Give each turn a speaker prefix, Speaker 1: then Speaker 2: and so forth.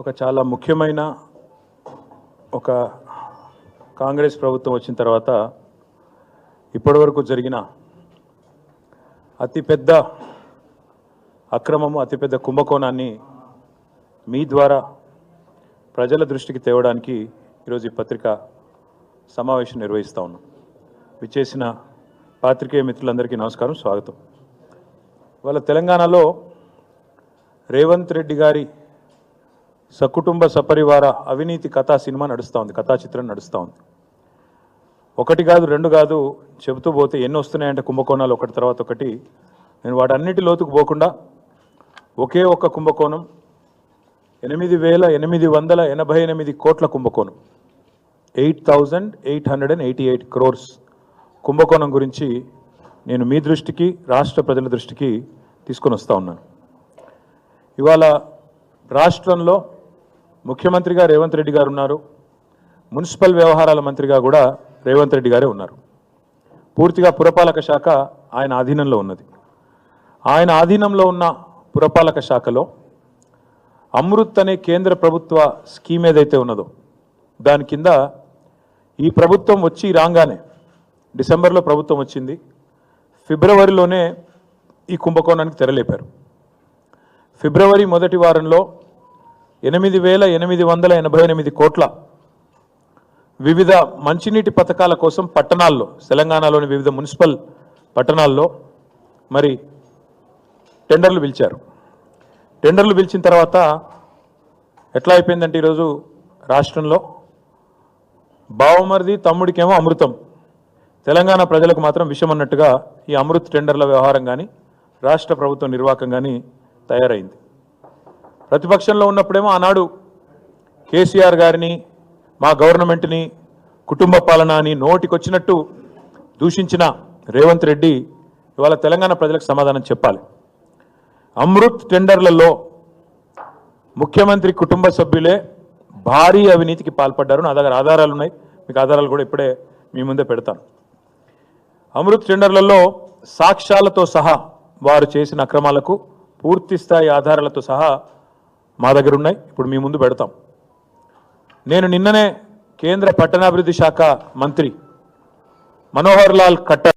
Speaker 1: ఒక చాలా ముఖ్యమైన ఒక కాంగ్రెస్ ప్రభుత్వం వచ్చిన తర్వాత ఇప్పటివరకు జరిగిన అతిపెద్ద అక్రమము అతిపెద్ద కుంభకోణాన్ని మీ ద్వారా ప్రజల దృష్టికి తేవడానికి ఈరోజు ఈ పత్రికా సమావేశం నిర్వహిస్తా ఉన్నాం. విచ్చేసిన పాత్రికేయ మిత్రులందరికీ నమస్కారం, స్వాగతం. వాళ్ళ తెలంగాణలో రేవంత్ రెడ్డి గారి సకుటుంబ సపరివార అవినీతి కథా సినిమా నడుస్తూ ఉంది, కథా చిత్రం నడుస్తూ ఉంది. ఒకటి కాదు రెండు కాదు చెబుతూ పోతే ఎన్ని వస్తున్నాయంటే కుంభకోణాలు ఒకటి తర్వాత ఒకటి. నేను వాటన్నిటి లోతుకు పోకుండా ఒకే ఒక్క కుంభకోణం 8,888 కోట్ల కుంభకోణం, 8,888 crores కుంభకోణం గురించి నేను మీ దృష్టికి రాష్ట్ర ప్రజల దృష్టికి తీసుకొని వస్తూ ఉన్నాను. ఇవాళ రాష్ట్రంలో ముఖ్యమంత్రిగా రేవంత్ రెడ్డి గారు ఉన్నారు, మున్సిపల్ వ్యవహారాల మంత్రిగా కూడా రేవంత్ రెడ్డి గారే ఉన్నారు. పూర్తిగా పురపాలక శాఖ ఆయన ఆధీనంలో ఉన్నది. ఆయన ఆధీనంలో ఉన్న పురపాలక శాఖలో అమృత్ అనే కేంద్ర ప్రభుత్వ స్కీమ్ ఏదైతే ఉన్నదో దాని కింద ఈ ప్రభుత్వం వచ్చి రాగానే డిసెంబర్లో ప్రభుత్వం వచ్చింది, ఫిబ్రవరిలోనే ఈ కుంభకోణానికి తెరలేపారు. ఫిబ్రవరి మొదటి వారంలో 8,888 కోట్ల వివిధ మంచినీటి పథకాల కోసం పట్టణాల్లో, తెలంగాణలోని వివిధ మున్సిపల్ పట్టణాల్లో మరి టెండర్లు పిలిచారు. టెండర్లు పిలిచిన తర్వాత ఎట్లా అయిపోయిందంటే ఈరోజు రాష్ట్రంలో బావమరిది తమ్ముడికేమో అమృతం, తెలంగాణ ప్రజలకు మాత్రం విషం అన్నట్టుగా ఈ అమృత్ టెండర్ల వ్యవహారం కానీ రాష్ట్ర ప్రభుత్వ నిర్వాహకం కానీ తయారైంది. ప్రతిపక్షంలో ఉన్నప్పుడేమో ఆనాడు కేసీఆర్ గారిని, మా గవర్నమెంట్ని కుటుంబ పాలన అని నోటికొచ్చినట్టు దూషించిన రేవంత్ రెడ్డి ఇవాళ తెలంగాణ ప్రజలకు సమాధానం చెప్పాలి. అమృత్ టెండర్లలో ముఖ్యమంత్రి కుటుంబ సభ్యులే భారీ అవినీతికి పాల్పడ్డారు. నా దగ్గర ఆధారాలు ఉన్నాయి, మీకు ఆధారాలు కూడా ఇప్పుడే మీ ముందే పెడతాను. అమృత్ టెండర్లలో సాక్ష్యాలతో సహా వారు చేసిన అక్రమాలకు పూర్తి స్థాయి ఆధారాలతో సహా మా దగ్గర ఉన్నాయి, ఇప్పుడు మీ ముందు పెడతాం. నేను నిన్ననే కేంద్ర పట్టణాభివృద్ధి శాఖ మంత్రి మనోహర్ లాల్ ఖట్టర్